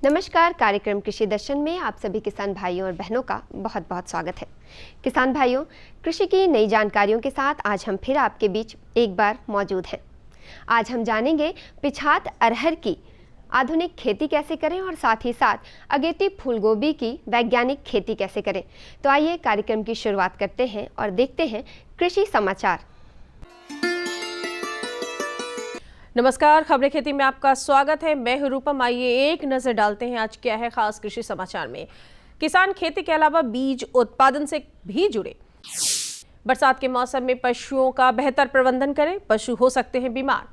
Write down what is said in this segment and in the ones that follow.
नमस्कार। कार्यक्रम कृषि दर्शन में आप सभी किसान भाइयों और बहनों का बहुत बहुत स्वागत है। किसान भाइयों, कृषि की नई जानकारियों के साथ आज हम फिर आपके बीच एक बार मौजूद हैं। आज हम जानेंगे पिछात अरहर की आधुनिक खेती कैसे करें और साथ ही साथ अगेती फूलगोभी की वैज्ञानिक खेती कैसे करें। तो आइए कार्यक्रम की शुरुआत करते हैं और देखते हैं कृषि समाचार। नमस्कार, खबरें खेती में आपका स्वागत है। मैं हूं रूपम। आइए एक नजर डालते हैं आज क्या है खास कृषि समाचार में। किसान खेती के अलावा बीज उत्पादन से भी जुड़े। बरसात के मौसम में पशुओं का बेहतर प्रबंधन करें, पशु हो सकते हैं बीमार।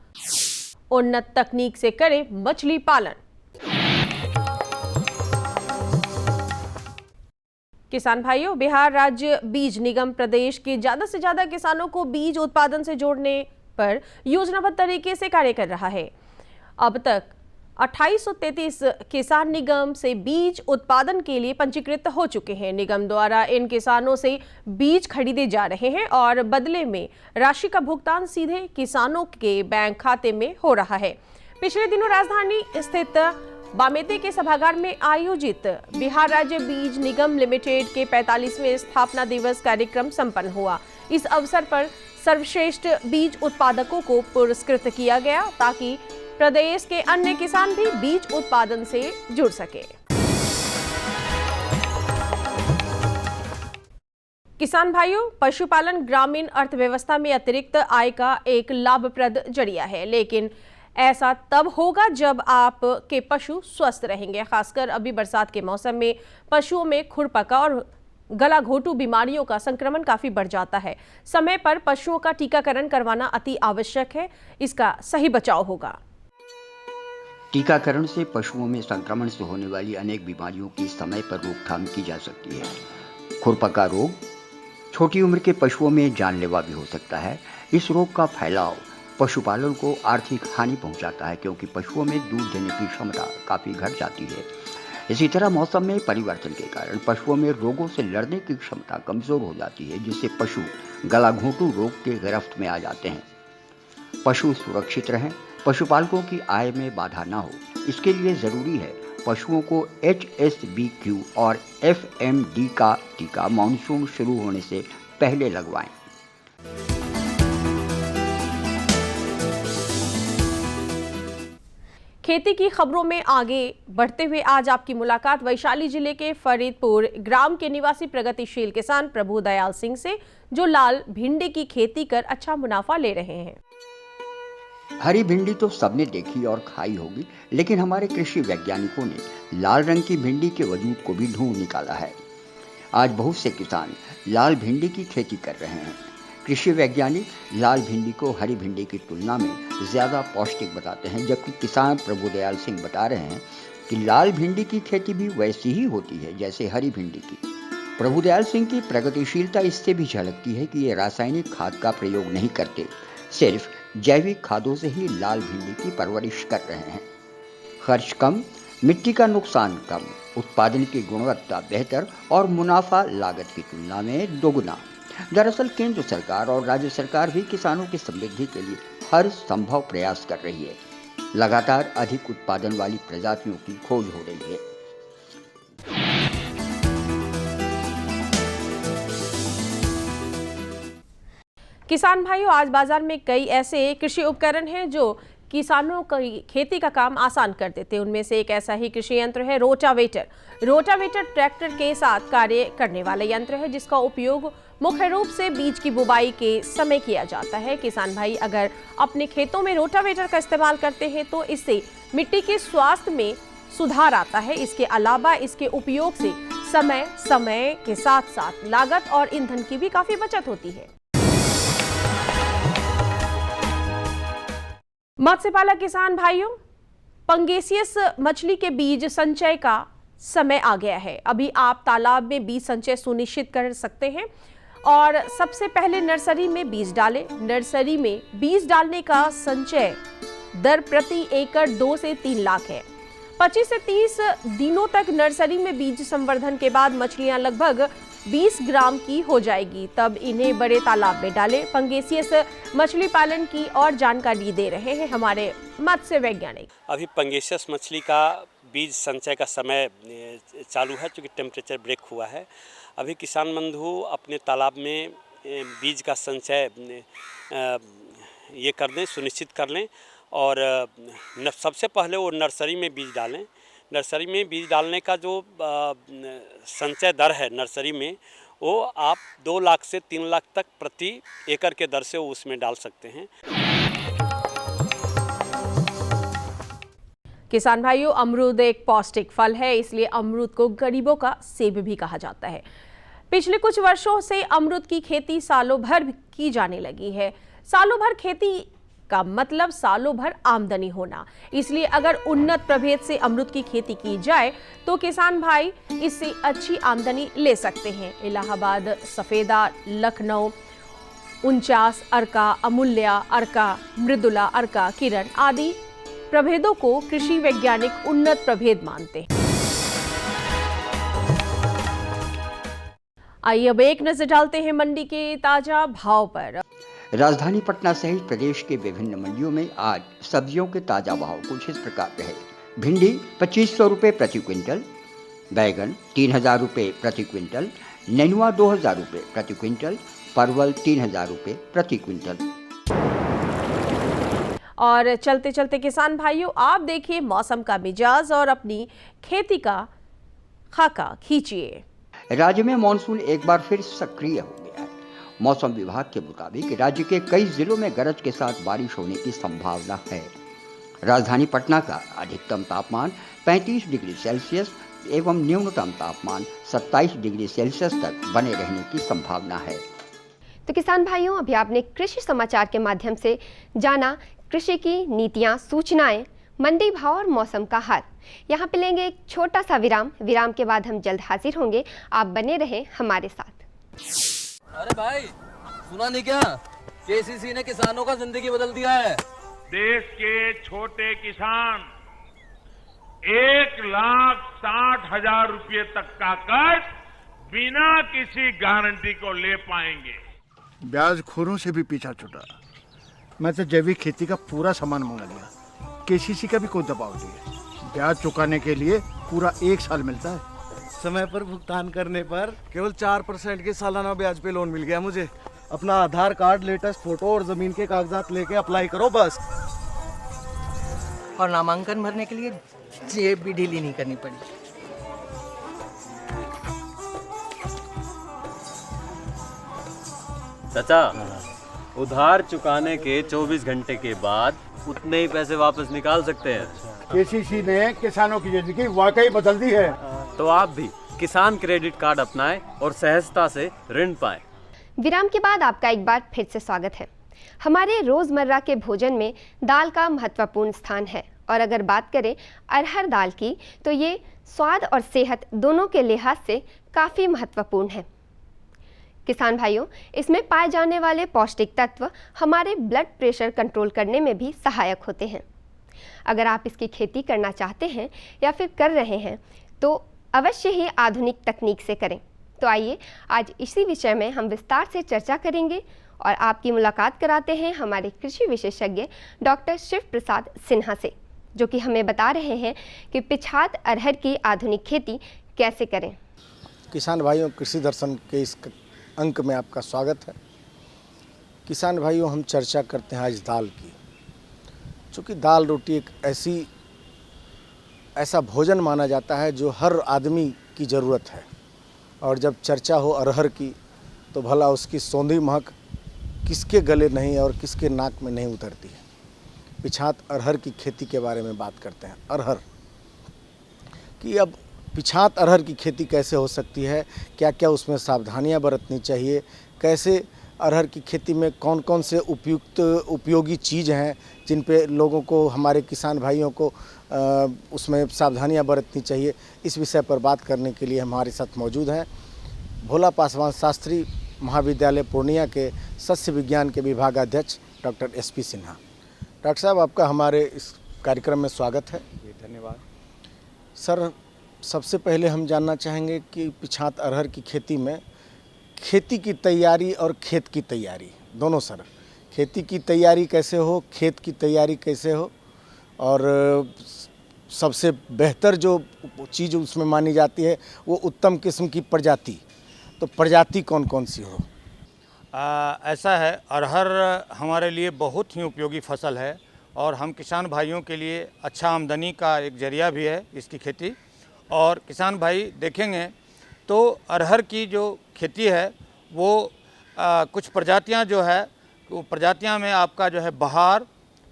उन्नत तकनीक से करें मछली पालन। किसान भाइयों, बिहार राज्य बीज निगम प्रदेश के ज्यादा से ज्यादा किसानों को बीज उत्पादन से जोड़ने पर योजनाबद्ध तरीके से कार्य कर रहा है। अब तक 2833 किसान निगम से बीज उत्पादन के लिए पंजीकृत हो चुके हैं। निगम द्वारा इन किसानों से बीज खरीदे जा रहे हैं और बदले में राशि का भुगतान सीधे किसानों के बैंक खाते में हो रहा है। पिछले दिनों राजधानी स्थित बामेती के सभागार में आयोजित बिहार राज्य बीज निगम लिमिटेड के 45वें स्थापना दिवस कार्यक्रम संपन्न हुआ। इस अवसर पर सर्वश्रेष्ठ बीज उत्पादकों को पुरस्कृत किया गया ताकि प्रदेश के अन्य किसान भी बीज उत्पादन से जुड़ सके। किसान भाइयों, पशुपालन ग्रामीण अर्थव्यवस्था में अतिरिक्त आय का एक लाभप्रद जरिया है, लेकिन ऐसा तब होगा जब आपके पशु स्वस्थ रहेंगे। खासकर अभी बरसात के मौसम में पशुओं में खुरपका और गला घोटू बीमारियों का संक्रमण काफी बढ़ जाता है। समय पर पशुओं का टीकाकरण करवाना अति आवश्यक है, इसका सही बचाव होगा। टीकाकरण से पशुओं में संक्रमण से होने वाली अनेक बीमारियों की समय पर रोकथाम की जा सकती है। खुरपका रोग छोटी उम्र के पशुओं में जानलेवा भी हो सकता है। इस रोग का फैलाव पशुपालन को आर्थिक हानि पहुंचाता है, क्योंकि पशुओं में दूध देने की क्षमता काफी घट जाती है। इसी तरह मौसम में परिवर्तन के कारण पशुओं में रोगों से लड़ने की क्षमता कमजोर हो जाती है, जिससे पशु गलाघोंटू रोग के गिरफ्त में आ जाते हैं। पशु सुरक्षित रहें, पशुपालकों की आय में बाधा न हो, इसके लिए जरूरी है पशुओं को HSV-Q और FMD का टीका मानसून शुरू होने से पहले लगवाएं। खेती की खबरों में आगे बढ़ते हुए आज आपकी मुलाकात वैशाली जिले के फरीदपुर ग्राम के निवासी प्रगतिशील किसान प्रभु दयाल सिंह से, जो लाल भिंडी की खेती कर अच्छा मुनाफा ले रहे हैं। हरी भिंडी तो सबने देखी और खाई होगी, लेकिन हमारे कृषि वैज्ञानिकों ने लाल रंग की भिंडी के वजूद को भी ढूंढ निकाला है। आज बहुत से किसान लाल भिंडी की खेती कर रहे हैं। कृषि वैज्ञानिक लाल भिंडी को हरी भिंडी की तुलना में ज्यादा पौष्टिक बताते हैं, जबकि किसान प्रभु दयाल सिंह बता रहे हैं कि लाल भिंडी की खेती भी वैसी ही होती है जैसे हरी भिंडी की। प्रभु दयाल सिंह की प्रगतिशीलता इससे भी झलकती है कि ये रासायनिक खाद का प्रयोग नहीं करते, सिर्फ जैविक खादों से ही लाल भिंडी की परवरिश कर रहे हैं। खर्च कम, मिट्टी का नुकसान कम, उत्पादन की गुणवत्ता बेहतर और मुनाफा लागत की तुलना में दोगुना। दरअसल केंद्र सरकार और राज्य सरकार भी किसानों की समृद्धि के लिए हर संभव प्रयास कर रही है। लगातार अधिक उत्पादन वाली प्रजातियों की खोज हो रही है। किसान भाइयों, आज बाजार में कई ऐसे कृषि उपकरण हैं जो किसानों की खेती का काम आसान कर देते हैं। उनमें से एक ऐसा ही कृषि यंत्र है रोटावेटर। रोटावेटर ट्रैक्टर के साथ कार्य करने वाला यंत्र है, जिसका उपयोग मुख्य रूप से बीज की बुवाई के समय किया जाता है। किसान भाई अगर अपने खेतों में रोटावेटर का इस्तेमाल करते हैं तो इससे मिट्टी के स्वास्थ्य में सुधार आता है। इसके अलावा इसके उपयोग से समय के साथ साथ लागत और ईंधन की भी काफी बचत होती है। मत्स्य पालक किसान भाइयों, पंगेसियस मछली के बीज संचय का समय आ गया है। अभी आप तालाब में बीज संचय सुनिश्चित कर सकते हैं और सबसे पहले नर्सरी में बीज डालें। नर्सरी में बीज डालने का संचय दर प्रति एकड़ 2 से 3 लाख है। 25 से 30 दिनों तक नर्सरी में बीज संवर्धन के बाद मछलियां लगभग 20 ग्राम की हो जाएगी, तब इन्हें बड़े तालाब में डालें। पंगेसियस मछली पालन की और जानकारी दे रहे हैं हमारे मत्स्य वैज्ञानिक। अभी पंगेसियस मछली का बीज संचय का समय चालू है, क्योंकि टेम्परेचर ब्रेक हुआ है। अभी किसान बंधु अपने तालाब में बीज का संचय ये कर दें, सुनिश्चित कर लें और सबसे पहले वो नर्सरी में बीज डालें। नर्सरी में बीज डालने का जो संचय दर है नर्सरी में, वो आप 2 लाख से 3 लाख तक प्रति एकड़ के दर से वो उसमें डाल सकते हैं। किसान भाइयों, अमरूद एक पौष्टिक फल है, इसलिए अमरूद को गरीबों का सेब भी कहा जाता है। पिछले कुछ वर्षों से अमरूद की खेती सालों भर की जाने लगी है। सालों भर खेती का मतलब सालों भर आमदनी होना, इसलिए अगर उन्नत प्रभेद से अमरूद की खेती की जाए तो किसान भाई इससे अच्छी आमदनी ले सकते हैं। इलाहाबाद सफेदा, लखनऊ 49 अर्का, अमूल्या अर्का, मृदुला अर्का, किरण आदि प्रभेदों को कृषि वैज्ञानिक उन्नत प्रभेद मानते हैं। आइए अब एक नजर डालते हैं मंडी के ताजा भाव पर। राजधानी पटना सहित प्रदेश के विभिन्न मंडियों में आज सब्जियों के ताजा भाव कुछ इस प्रकार रहे। भिंडी 2500 रुपये प्रति क्विंटल, बैगन 3000 रुपये प्रति क्विंटल, नेनुआ 2000 रुपये प्रति क्विंटल, परवल 3000 रुपये प्रति क्विंटल। और चलते चलते किसान भाइयों, आप देखिए मौसम का मिजाज और अपनी खेती का खाका खींचिए। राज्य में मानसून एक बार फिर सक्रिय हो गया है। मौसम विभाग के मुताबिक राज्य के कई जिलों में गरज के साथ बारिश होने की संभावना है। राजधानी पटना का अधिकतम तापमान 35 डिग्री सेल्सियस एवं न्यूनतम तापमान 27 डिग्री सेल्सियस तक बने रहने की संभावना है। तो किसान भाइयों, अभी आपने कृषि समाचार के माध्यम से जाना कृषि की नीतियां, सूचनाएं, मंडी भाव और मौसम का हाल। यहाँ पे लेंगे एक छोटा सा विराम के बाद हम जल्द हाजिर होंगे। आप बने रहे हमारे साथ। अरे भाई, सुना नहीं क्या? केसीसी ने किसानों का जिंदगी बदल दिया है। देश के छोटे किसान 1,60,000 रुपये तक का कर्ज बिना किसी गारंटी को ले पाएंगे। ब्याज खोरों से भी पीछा छूटा। मैं तो जैविक खेती का पूरा सामान मंगा लिया। केसीसी का भी कोई दबाव नहीं है। ब्याज चुकाने के लिए पूरा 1 साल मिलता है। समय पर भुगतान करने पर केवल 4% के सालाना ब्याज पे लोन मिल गया मुझे। अपना आधार कार्ड, लेटेस्ट फोटो और जमीन के कागजात लेके अप्लाई करो बस। और नामांकन भरने के लिए जेब भी ढीली नहीं करनी पड़ी। चाचा, उधार चुकाने के 24 घंटे के बाद उतने ही पैसे वापस निकाल सकते हैं। केसीसी ने किसानों की जिंदगी वाकई बदल दी है। तो आप भी किसान क्रेडिट कार्ड अपनाएं और सहजता से ऋण पाएं। विराम के बाद आपका एक बार फिर से स्वागत है। हमारे रोजमर्रा के भोजन में दाल का महत्वपूर्ण स्थान है और अगर बात करें अरहर दाल की तो ये स्वाद और सेहत दोनों के लिहाज से काफ़ी महत्वपूर्ण है। किसान भाइयों, इसमें पाए जाने वाले पौष्टिक तत्व हमारे ब्लड प्रेशर कंट्रोल करने में भी सहायक होते हैं। अगर आप इसकी खेती करना चाहते हैं या फिर कर रहे हैं तो अवश्य ही आधुनिक तकनीक से करें। तो आइए आज इसी विषय में हम विस्तार से चर्चा करेंगे और आपकी मुलाकात कराते हैं हमारे कृषि विशेषज्ञ डॉक्टर शिव प्रसाद सिन्हा से, जो कि हमें बता रहे हैं कि पिछात अरहर की आधुनिक खेती कैसे करें। किसान भाइयों, कृषि दर्शन के इस अंक में आपका स्वागत है। किसान भाइयों, हम चर्चा करते हैं आज दाल की। चूँकि दाल रोटी एक ऐसा भोजन माना जाता है जो हर आदमी की ज़रूरत है, और जब चर्चा हो अरहर की तो भला उसकी सौंधी महक किसके गले नहीं और किसके नाक में नहीं उतरती है। पिछात अरहर की खेती के बारे में बात करते हैं। अरहर कि अब पिछात अरहर की खेती कैसे हो सकती है, क्या क्या उसमें सावधानियां बरतनी चाहिए, कैसे अरहर की खेती में कौन कौन से उपयोगी चीज़ हैं जिन पे लोगों को, हमारे किसान भाइयों को उसमें सावधानियां बरतनी चाहिए। इस विषय पर बात करने के लिए हमारे साथ मौजूद हैं भोला पासवान शास्त्री महाविद्यालय पूर्णिया के सस्य विज्ञान के विभागाध्यक्ष डॉक्टर SP सिन्हा। डॉक्टर साहब, आपका हमारे इस कार्यक्रम में स्वागत है। धन्यवाद सर, सबसे पहले हम जानना चाहेंगे कि पिछात अरहर की खेती में खेती की तैयारी और खेत की तैयारी दोनों, सर खेती की तैयारी कैसे हो, खेत की तैयारी कैसे हो, और सबसे बेहतर जो चीज़ उसमें मानी जाती है वो उत्तम किस्म की प्रजाति, तो प्रजाति कौन कौन सी हो? ऐसा है, अरहर हमारे लिए बहुत ही उपयोगी फसल है और हम किसान भाइयों के लिए अच्छा आमदनी का एक जरिया भी है इसकी खेती। और किसान भाई देखेंगे तो अरहर की जो खेती है वो कुछ प्रजातियां जो है, वो प्रजातियां में आपका जो है बहार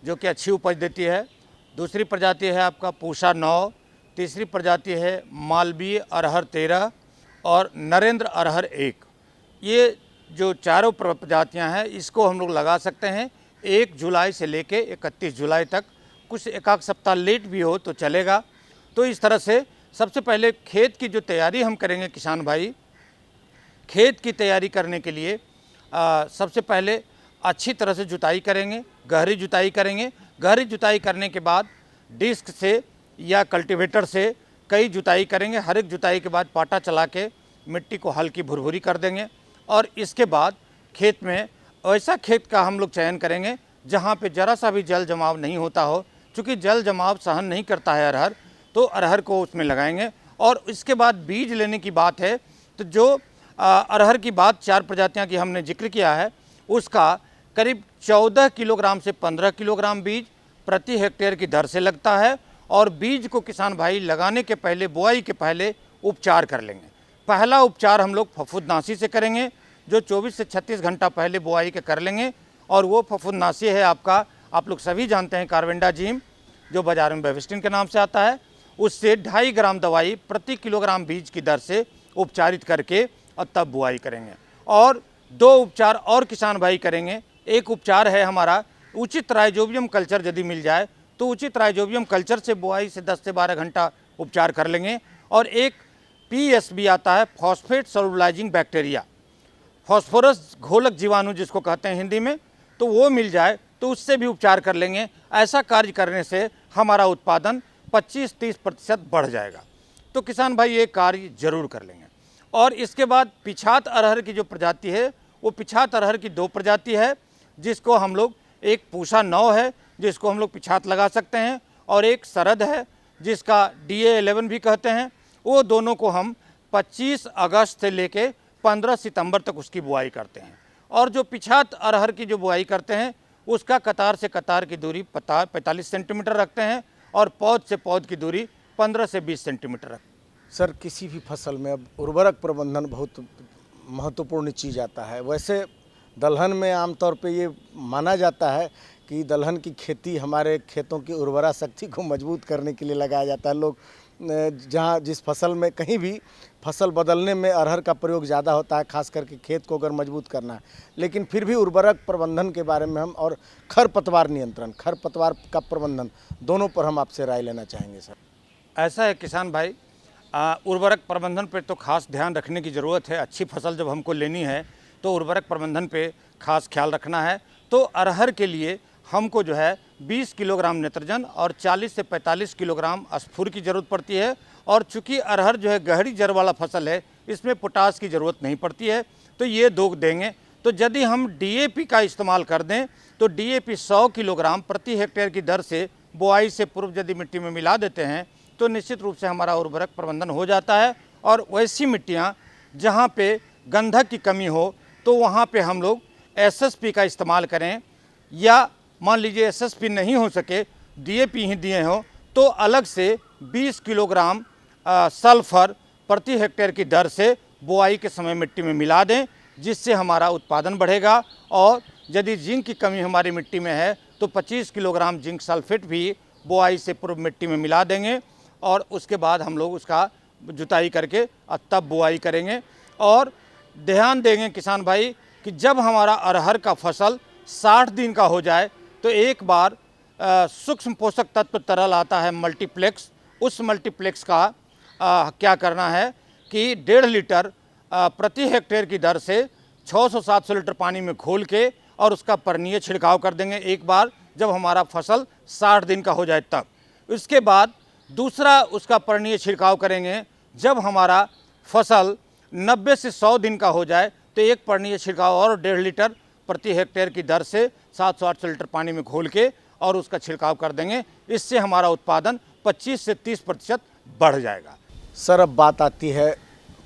जो कि अच्छी उपज देती है, दूसरी प्रजाति है आपका पूषा 9, तीसरी प्रजाति है मालवीय अरहर 13 और नरेंद्र अरहर 1। ये जो चारों प्रजातियां हैं इसको हम लोग लगा सकते हैं 1 जुलाई से लेके 31 जुलाई तक। कुछ एक आध सप्ताह लेट भी हो तो चलेगा। तो इस तरह से सबसे पहले खेत की जो तैयारी हम करेंगे किसान भाई, खेत की तैयारी करने के लिए सबसे पहले अच्छी तरह से जुताई करेंगे, गहरी जुताई करेंगे। गहरी जुताई करने के बाद डिस्क से या कल्टीवेटर से कई जुताई करेंगे। हर एक जुताई के बाद पाटा चला के मिट्टी को हल्की भुरभुरी कर देंगे और इसके बाद खेत में ऐसा खेत का हम लोग चयन करेंगे जहाँ पे ज़रा सा भी जल जमाव नहीं होता हो। चूँकि जल जमाव सहन नहीं करता है अरहर, तो अरहर को उसमें लगाएंगे। और इसके बाद बीज लेने की बात है तो जो अरहर की बात 4 प्रजातियाँ की हमने जिक्र किया है, उसका करीब 14 किलोग्राम से 15 किलोग्राम बीज प्रति हेक्टेयर की दर से लगता है। और बीज को किसान भाई लगाने के पहले, बुआई के पहले उपचार कर लेंगे। पहला उपचार हम लोग फफूंदनाशी से करेंगे जो 24 से 36 घंटा पहले बुआई के कर लेंगे। और वो फफूंदनाशी है आपका, आप लोग सभी जानते हैं, कार्बेंडाजिम, जो बाजार में बेविस्टिन के नाम से आता है। उससे 2.5 ग्राम दवाई प्रति किलोग्राम बीज की दर से उपचारित करके और तब बुआई करेंगे। और 2 उपचार और किसान भाई करेंगे। एक उपचार है हमारा उचित राइजोबियम कल्चर, यदि मिल जाए तो उचित राइजोबियम कल्चर से बुआई से 10 से 12 घंटा उपचार कर लेंगे। और एक PSB आता है, फॉस्फेट सोलुबलाइजिंग बैक्टीरिया, फॉस्फोरस घोलक जीवाणु जिसको कहते हैं हिंदी में, तो वो मिल जाए तो उससे भी उपचार कर लेंगे। ऐसा कार्य करने से हमारा उत्पादन 25-30% बढ़ जाएगा। तो किसान भाई ये कार्य जरूर कर लेंगे। और इसके बाद पिछात अरहर की जो प्रजाति है, वो पिछात अरहर की 2 प्रजाति है, जिसको हम लोग, एक पूषा 9 है जिसको हम लोग पिछात लगा सकते हैं, और एक सरद है जिसका DA11 भी कहते हैं। वो दोनों को हम 25 अगस्त से लेके 15 सितंबर तक उसकी बुआई करते हैं। और जो पिछात अरहर की जो बुआई करते हैं उसका कतार से कतार की दूरी 45 सेंटीमीटर रखते हैं और पौध से पौध की दूरी 15 से 20 सेंटीमीटर रखते हैं। सर, किसी भी फसल में अब उर्वरक प्रबंधन बहुत महत्वपूर्ण चीज़ आता है। वैसे दलहन में आमतौर पे ये माना जाता है कि दलहन की खेती हमारे खेतों की उर्वरा शक्ति को मजबूत करने के लिए लगाया जाता है। लोग जहाँ जिस फसल में कहीं भी फसल बदलने में अरहर का प्रयोग ज़्यादा होता है, खास करके खेत को अगर मजबूत करना है। लेकिन फिर भी उर्वरक प्रबंधन के बारे में हम, और खरपतवार नियंत्रण, खरपतवार का प्रबंधन, दोनों पर हम आपसे राय लेना चाहेंगे सर। ऐसा है किसान भाई, उर्वरक प्रबंधन पर तो खास ध्यान रखने की ज़रूरत है। अच्छी फसल जब हमको लेनी है तो उर्वरक प्रबंधन पे खास ख्याल रखना है। तो अरहर के लिए हमको जो है 20 किलोग्राम नेत्रजन और 40 से 45 किलोग्राम स्फूर की ज़रूरत पड़ती है। और चूँकि अरहर जो है गहरी जड़ वाला फसल है, इसमें पोटास की ज़रूरत नहीं पड़ती है, तो ये 2 देंगे। तो यदि हम DAP का इस्तेमाल कर दें तो DAP 100 किलोग्राम प्रति हेक्टेयर की दर से बुआई से पूर्व यदि मिट्टी में मिला देते हैं तो निश्चित रूप से हमारा उर्वरक प्रबंधन हो जाता है। और वैसी मिट्टियाँ जहाँ पे गंधक की कमी हो तो वहाँ पे हम लोग SSP का इस्तेमाल करें, या मान लीजिए SSP नहीं हो सके, DAP ही दिए हो, तो अलग से 20 किलोग्राम सल्फर प्रति हेक्टेयर की दर से बुआई के समय मिट्टी में मिला दें, जिससे हमारा उत्पादन बढ़ेगा। और यदि जिंक की कमी हमारी मिट्टी में है तो 25 किलोग्राम जिंक सल्फेट भी बुआई से पूर्व मिट्टी में मिला देंगे। और उसके बाद हम लोग उसका जुताई करके तब बुआई करेंगे। और ध्यान देंगे किसान भाई कि जब हमारा अरहर का फसल 60 दिन का हो जाए तो एक बार सूक्ष्म पोषक तत्व तरल आता है मल्टीप्लेक्स, उस मल्टीप्लेक्स का क्या करना है कि 1.5 लीटर प्रति हेक्टेयर की दर से 600-700 लीटर पानी में घोल के और उसका पर्णीय छिड़काव कर देंगे एक बार जब हमारा फसल 60 दिन का हो जाए तब। इसके बाद दूसरा उसका पर्णीय छिड़काव करेंगे जब हमारा फसल 90 से 100 दिन का हो जाए, तो एक पर्णीय छिड़काव और 1.5 लीटर प्रति हेक्टेयर की दर से 700-800 लीटर पानी में घोल के और उसका छिड़काव कर देंगे। इससे हमारा उत्पादन 25 से 30% बढ़ जाएगा। सर, अब बात आती है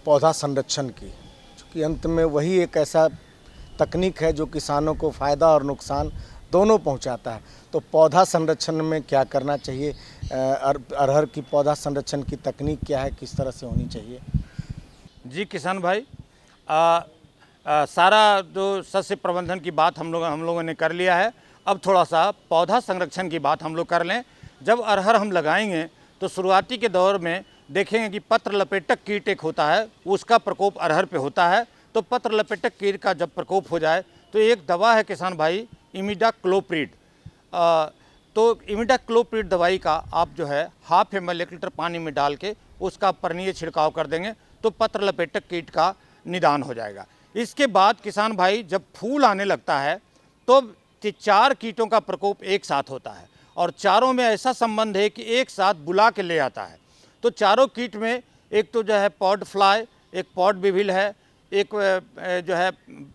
पौधा संरक्षण की, क्योंकि अंत में वही एक ऐसा तकनीक है जो किसानों को फ़ायदा और नुकसान दोनों पहुंचाता है। तो पौधा संरक्षण में क्या करना चाहिए? अरहर की पौधा संरक्षण की तकनीक क्या है, किस तरह से होनी चाहिए? जी किसान भाई, सारा जो सस्य प्रबंधन की बात हम लोगों ने कर लिया है। अब थोड़ा सा पौधा संरक्षण की बात हम लोग कर लें। जब अरहर हम लगाएंगे तो शुरुआती के दौर में देखेंगे कि पत्र लपेटक कीट एक होता है, उसका प्रकोप अरहर पे होता है। तो पत्र लपेटक कीट का जब प्रकोप हो जाए तो एक दवा है किसान भाई, इमिडाक्लोप्रिड। तो इमिडाक्लोप्रिड दवाई का आप जो है 1/2 ml 1 लीटर पानी में डाल के उसका पर्णीय छिड़काव कर देंगे तो पत्र लपेटक कीट का निदान हो जाएगा। इसके बाद किसान भाई जब फूल आने लगता है तो 4 कीटों का प्रकोप एक साथ होता है और चारों में ऐसा संबंध है कि एक साथ बुला के ले आता है। तो चारों कीट में एक तो जो है पॉड फ्लाई, एक पॉड बिभिल है, एक जो है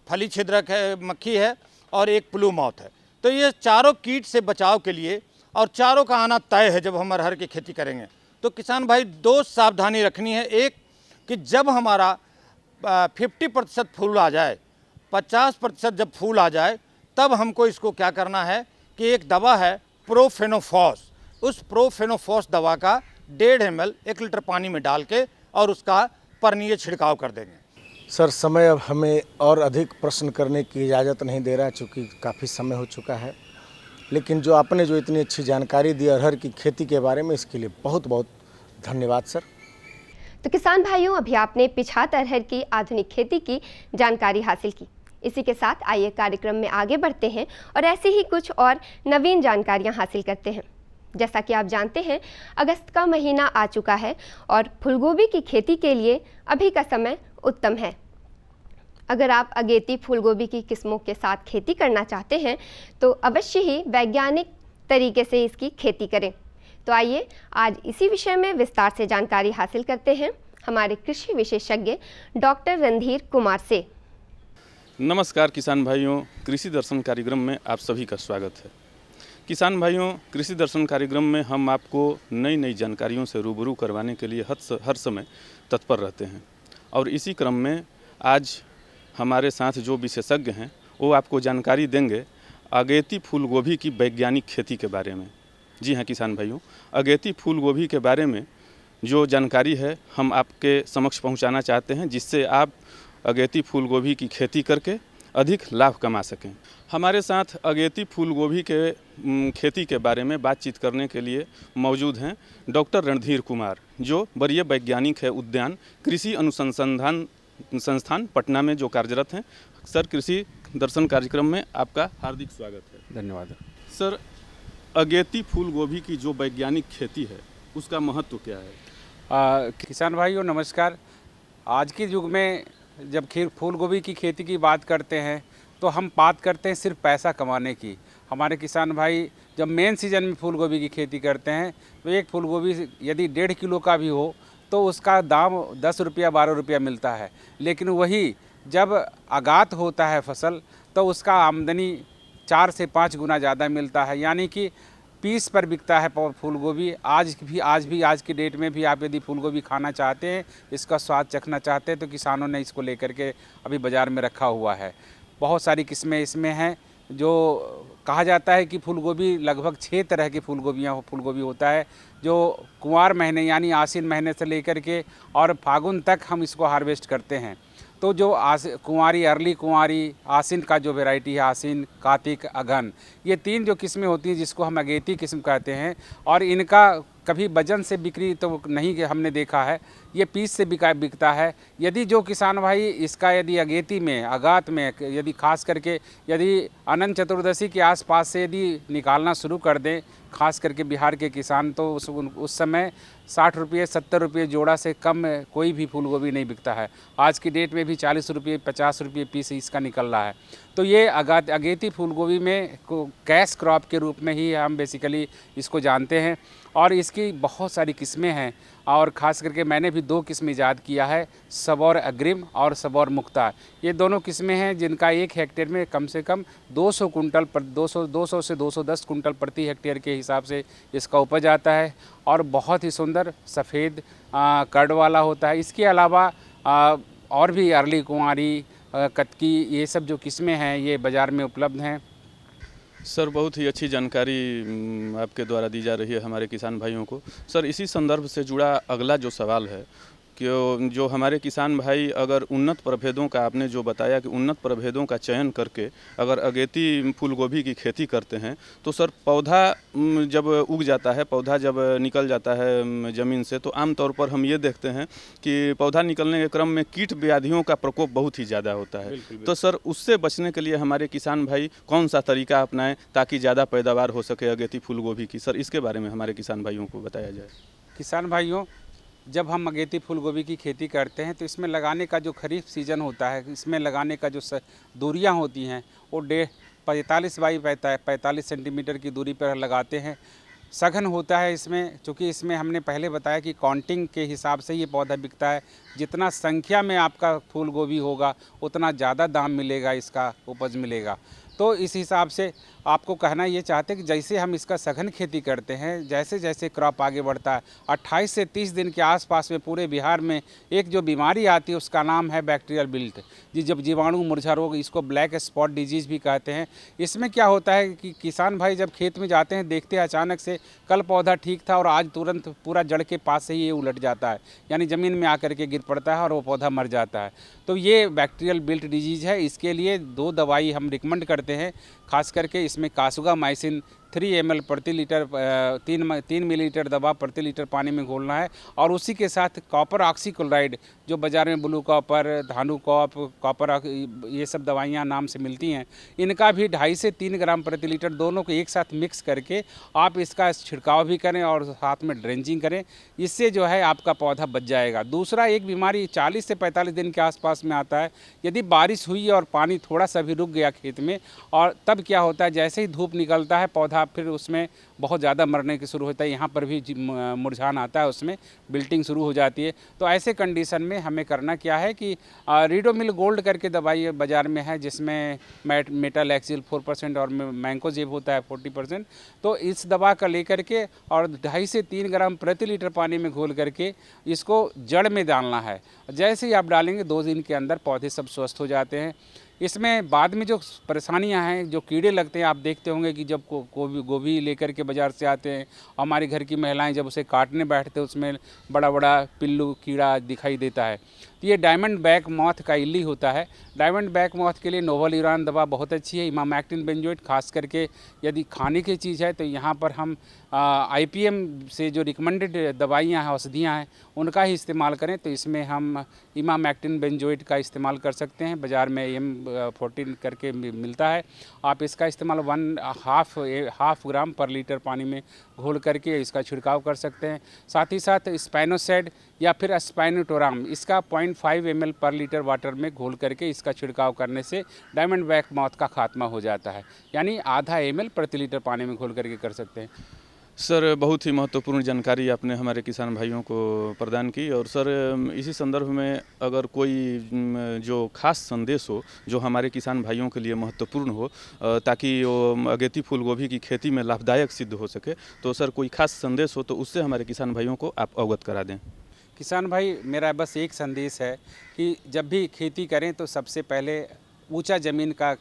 फली छिद्रक है, मक्खी है और एक प्लू माउथ है। तो ये चारों कीट से बचाव के लिए और चारों का आना तय है जब हम अरहर की खेती करेंगे। तो किसान भाई 2 सावधानी रखनी है। एक कि जब हमारा 50% फूल आ जाए, 50% जब फूल आ जाए तब हमको इसको क्या करना है कि एक दवा है प्रोफेनोफॉस, उस प्रोफेनोफॉस दवा का 1.5 ml 1 लीटर पानी में डाल के और उसका पर्णीय छिड़काव कर देंगे। सर, समय अब हमें और अधिक प्रश्न करने की इजाज़त नहीं दे रहा है, चूँकि काफ़ी समय हो चुका है। लेकिन जो आपने जो इतनी अच्छी जानकारी दी अरहर की खेती के बारे में, इसके लिए बहुत बहुत धन्यवाद सर। तो किसान भाइयों, अभी आपने पिछात अरहर की आधुनिक खेती की जानकारी हासिल की। इसी के साथ आइए कार्यक्रम में आगे बढ़ते हैं और ऐसी ही कुछ और नवीन जानकारियां हासिल करते हैं। जैसा कि आप जानते हैं, अगस्त का महीना आ चुका है और फूलगोभी की खेती के लिए अभी का समय उत्तम है। अगर आप अगेती फूलगोभी की किस्मों के साथ खेती करना चाहते हैं तो अवश्य ही वैज्ञानिक तरीके से इसकी खेती करें। तो आइए आज इसी विषय में विस्तार से जानकारी हासिल करते हैं हमारे कृषि विशेषज्ञ डॉक्टर रणधीर कुमार से। नमस्कार किसान भाइयों, कृषि दर्शन कार्यक्रम में आप सभी का स्वागत है। किसान भाइयों, कृषि दर्शन कार्यक्रम में हम आपको नई नई जानकारियों से रूबरू करवाने के लिए हर समय तत्पर रहते हैं और इसी क्रम में आज हमारे साथ जो विशेषज्ञ हैं वो आपको जानकारी देंगे अगेती फूलगोभी की वैज्ञानिक खेती के बारे में। जी हाँ किसान भाइयों, अगेती फूलगोभी के बारे में जो जानकारी है हम आपके समक्ष पहुंचाना चाहते हैं, जिससे आप अगेती फूलगोभी की खेती करके अधिक लाभ कमा सकें। हमारे साथ अगेती फूलगोभी के खेती के बारे में बातचीत करने के लिए मौजूद हैं डॉक्टर रणधीर कुमार, जो वरीय वैज्ञानिक है उद्यान कृषि अनुसंधान संस्थान पटना में जो कार्यरत हैं। सर, कृषि दर्शन कार्यक्रम में आपका हार्दिक स्वागत है। धन्यवाद सर, अगेती फूलगोभी की जो वैज्ञानिक खेती है उसका महत्व क्या है? किसान भाइयों नमस्कार। आज के युग में जब फूलगोभी की खेती की बात करते हैं तो हम बात करते हैं सिर्फ पैसा कमाने की। हमारे किसान भाई जब मेन सीजन में फूलगोभी की खेती करते हैं तो एक फूलगोभी यदि 1.5 किलो का भी हो तो उसका दाम 10 रुपया 12 रुपया मिलता है। लेकिन वही जब आगात होता है फसल तो उसका आमदनी 4 से 5 गुना ज़्यादा मिलता है, यानी कि पीस पर बिकता है फूलगोभी। आज की डेट में भी आप यदि फूलगोभी खाना चाहते हैं, इसका स्वाद चखना चाहते हैं तो किसानों ने इसको लेकर के अभी बाज़ार में रखा हुआ है। बहुत सारी किस्में इसमें हैं। जो कहा जाता है कि फूलगोभी लगभग 6 तरह की फूलगोभी होता है, जो कुंवार महीने यानी आश्विन महीने से लेकर के और फागुन तक हम इसको हार्वेस्ट करते हैं। तो जो कुंवारी, अर्ली कुंवारी, आश्विन का जो वैरायटी है, आश्विन, कार्तिक, अगहन, ये 3 जो किस्में होती हैं जिसको हम अगेती किस्म कहते हैं। और इनका कभी वजन से बिक्री तो नहीं कि हमने देखा है, ये पीस से बिकता है। यदि जो किसान भाई इसका यदि अगेती में आगात में यदि खास करके यदि अनंत चतुर्दशी के आसपास से यदि निकालना शुरू कर दें, खास करके बिहार के किसान, तो उस समय 60 रुपये 70 रुपये जोड़ा से कम कोई भी फूल गोभी नहीं बिकता है। आज की डेट में भी 40 रुपये 50 रुपये पीस इसका निकल रहा है। तो ये अगेती फूल गोभी में कैश क्रॉप के रूप में ही हम बेसिकली इसको जानते हैं और इसकी बहुत सारी किस्में हैं और ख़ास करके मैंने भी 2 किस्म ईजाद किया है, सबौर अग्रिम और सबौर मुख्तार। ये दोनों किस्में हैं जिनका 1 हेक्टेयर में कम से कम 200 कुंटल 200 से 210 कुंटल प्रति हेक्टेयर के हिसाब से इसका उपज आता है और बहुत ही सुंदर सफ़ेद कर्ड वाला होता है। इसके अलावा और भी अरली कुंवारी, कतकी, ये सब जो किस्में हैं ये बाज़ार में उपलब्ध हैं। सर बहुत ही अच्छी जानकारी आपके द्वारा दी जा रही है हमारे किसान भाइयों को। सर इसी संदर्भ से जुड़ा अगला जो सवाल है कि जो हमारे किसान भाई अगर उन्नत प्रभेदों का, आपने जो बताया कि उन्नत प्रभेदों का चयन करके अगर अगेती फूल गोभी की खेती करते हैं तो सर पौधा जब उग जाता है, पौधा जब निकल जाता है ज़मीन से, तो आम तौर पर हम ये देखते हैं कि पौधा निकलने के क्रम में कीट व्याधियों का प्रकोप बहुत ही ज़्यादा होता है। तो सर उससे बचने के लिए हमारे किसान भाई कौन सा तरीका अपनाएं ताकि ज़्यादा पैदावार हो सके अगेती फूल गोभी की? सर इसके बारे में हमारे किसान भाइयों को बताया जाए। किसान भाइयों, जब हम अगेती फूल गोभी की खेती करते हैं तो इसमें लगाने का जो खरीफ सीज़न होता है, इसमें लगाने का जो दूरियां होती हैं वो 45 बाई 45 सेंटीमीटर की दूरी पर लगाते हैं। सघन होता है इसमें, चूँकि इसमें हमने पहले बताया कि काउंटिंग के हिसाब से ये पौधा बिकता है। जितना संख्या में आपका फूल गोभी होगा उतना ज़्यादा दाम मिलेगा, इसका उपज मिलेगा। तो इस हिसाब से आपको कहना ये चाहते हैं कि जैसे हम इसका सघन खेती करते हैं, जैसे जैसे क्रॉप आगे बढ़ता है, 28 से 30 दिन के आसपास में पूरे बिहार में एक जो बीमारी आती है उसका नाम है बैक्टीरियल विल्ट, जब जीवाणु मुरझा रोग, इसको ब्लैक स्पॉट डिजीज़ भी कहते हैं। इसमें क्या होता है कि किसान भाई जब खेत में जाते हैं, देखते हैं अचानक से कल पौधा ठीक था और आज तुरंत पूरा जड़ के पास से ही ये उलट जाता है, यानी ज़मीन में आकर के गिर पड़ता है और वो पौधा मर जाता है। तो ये बैक्टीरियल विल्ट डिजीज़ है। इसके लिए 2 दवाई हम रिकमेंड करते हैं, खास करके इसमें कासुगामाइसिन 3 ml प्रति लीटर 3 मिलीलीटर दवा प्रति लीटर पानी में घोलना है और उसी के साथ कॉपर ऑक्सीक्लोराइड, जो बाज़ार में ब्लू कॉपर, धानु कॉपर, ये सब दवाइयाँ नाम से मिलती हैं, इनका भी 2.5 से 3 ग्राम प्रति लीटर दोनों को एक साथ मिक्स करके आप इसका छिड़काव भी करें और साथ में ड्रेंचिंग करें। इससे जो है आपका पौधा बच जाएगा। दूसरा, एक बीमारी 40 से 45 दिन के आसपास में आता है। यदि बारिश हुई और पानी थोड़ा सा भी रुक गया खेत में, और तब क्या होता है, जैसे ही धूप निकलता है पौधा फिर उसमें बहुत ज़्यादा मरने की शुरू होता है, यहाँ पर भी मुरझान आता है, उसमें बिल्टिंग शुरू हो जाती है। तो ऐसे कंडीशन में हमें करना क्या है कि रीडोमिल गोल्ड करके दवाई बाज़ार में है, जिसमें मेटल एक्सिल 4% और मैंकोजेब होता है 40%। तो इस दवा का लेकर के और 2.5 से 3 ग्राम प्रति लीटर पानी में घोल करके इसको जड़ में डालना है। जैसे ही आप डालेंगे 2 दिन के अंदर पौधे सब स्वस्थ हो जाते हैं। इसमें बाद में जो परेशानियां हैं, जो कीड़े लगते हैं, आप देखते होंगे कि जब गोभी लेकर के बाज़ार से आते हैं, हमारी घर की महिलाएं जब उसे काटने बैठते हैं उसमें बड़ा बड़ा पिल्लू कीड़ा दिखाई देता है। तो ये डायमंड बैक मॉथ का इल्ली होता है। डायमंड बैक मॉथ के लिए नोवल यूरान दवा बहुत अच्छी है, इमामैक्टिन बेंजोएट। खास करके यदि खाने की चीज़ है तो यहाँ पर हम IPM से जो रिकमेंडेड दवाइयाँ हैं, औषधियाँ हैं, उनका ही इस्तेमाल करें। तो इसमें हम इमामैक्टिन बेंजोएट का इस्तेमाल कर सकते हैं, बाज़ार में M14 करके मिलता है। आप इसका इस्तेमाल 1/2 ग्राम पर लीटर पानी में घोल करके इसका छिड़काव कर सकते हैं। साथ ही साथ स्पाइनोसेड या फिर स्पाइनोटोराम, इसका 0.5 ml पर लीटर वाटर में घोल करके इसका छिड़काव करने से डायमंड बैक मॉथ का खात्मा हो जाता है, यानी आधा ml प्रति लीटर पानी में घोल करके कर सकते हैं। सर बहुत ही महत्वपूर्ण जानकारी आपने हमारे किसान भाइयों को प्रदान की। और सर इसी संदर्भ में अगर कोई जो खास संदेश हो जो हमारे किसान भाइयों के लिए महत्वपूर्ण हो ताकि वो अगेती फूल गोभी की खेती में लाभदायक सिद्ध हो सके, तो सर कोई खास संदेश हो तो उससे हमारे किसान भाइयों को आप अवगत करा दें। किसान भाई, मेरा बस एक संदेश है कि जब भी खेती करें तो सबसे पहले ऊंचा ज़मीन का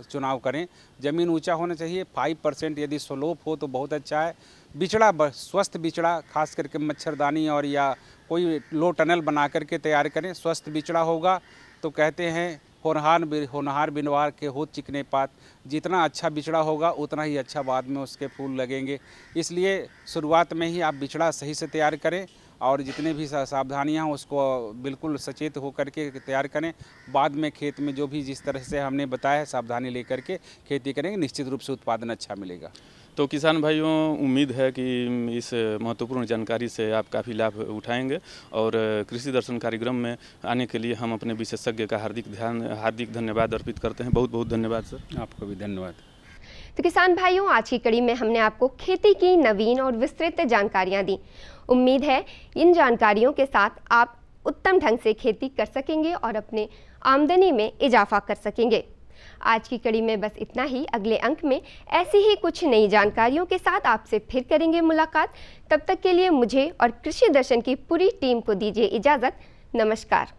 चुनाव करें। ज़मीन ऊंचा होना चाहिए। 5% यदि स्लोप हो तो बहुत अच्छा है। बिचड़ा, स्वस्थ बिचड़ा, खास करके मच्छरदानी और या कोई लो टनल बना करके तैयार करें। स्वस्थ बिचड़ा होगा तो कहते हैं होनहार बिनवार के होत चिकने पात, जितना अच्छा बिचड़ा होगा उतना ही अच्छा बाद में उसके फूल लगेंगे। इसलिए शुरुआत में ही आप बिचड़ा सही से तैयार करें और जितने भी सावधानियां हैं उसको बिल्कुल सचेत होकर के तैयार करें। बाद में खेत में जो भी जिस तरह से हमने बताया है सावधानी लेकर के खेती करेंगे, निश्चित रूप से उत्पादन अच्छा मिलेगा। तो किसान भाइयों, उम्मीद है कि इस महत्वपूर्ण जानकारी से आप काफ़ी लाभ उठाएंगे और कृषि दर्शन कार्यक्रम में आने के लिए हम अपने विशेषज्ञ का हार्दिक धन्यवाद अर्पित करते हैं। बहुत बहुत धन्यवाद सर। आपको भी धन्यवाद। तो किसान भाइयों, आज की कड़ी में हमने आपको खेती की नवीन और विस्तृत जानकारियां दी। उम्मीद है इन जानकारियों के साथ आप उत्तम ढंग से खेती कर सकेंगे और अपने आमदनी में इजाफा कर सकेंगे। आज की कड़ी में बस इतना ही। अगले अंक में ऐसी ही कुछ नई जानकारियों के साथ आपसे फिर करेंगे मुलाकात। तब तक के लिए मुझे और कृषि दर्शन की पूरी टीम को दीजिए इजाज़त। नमस्कार।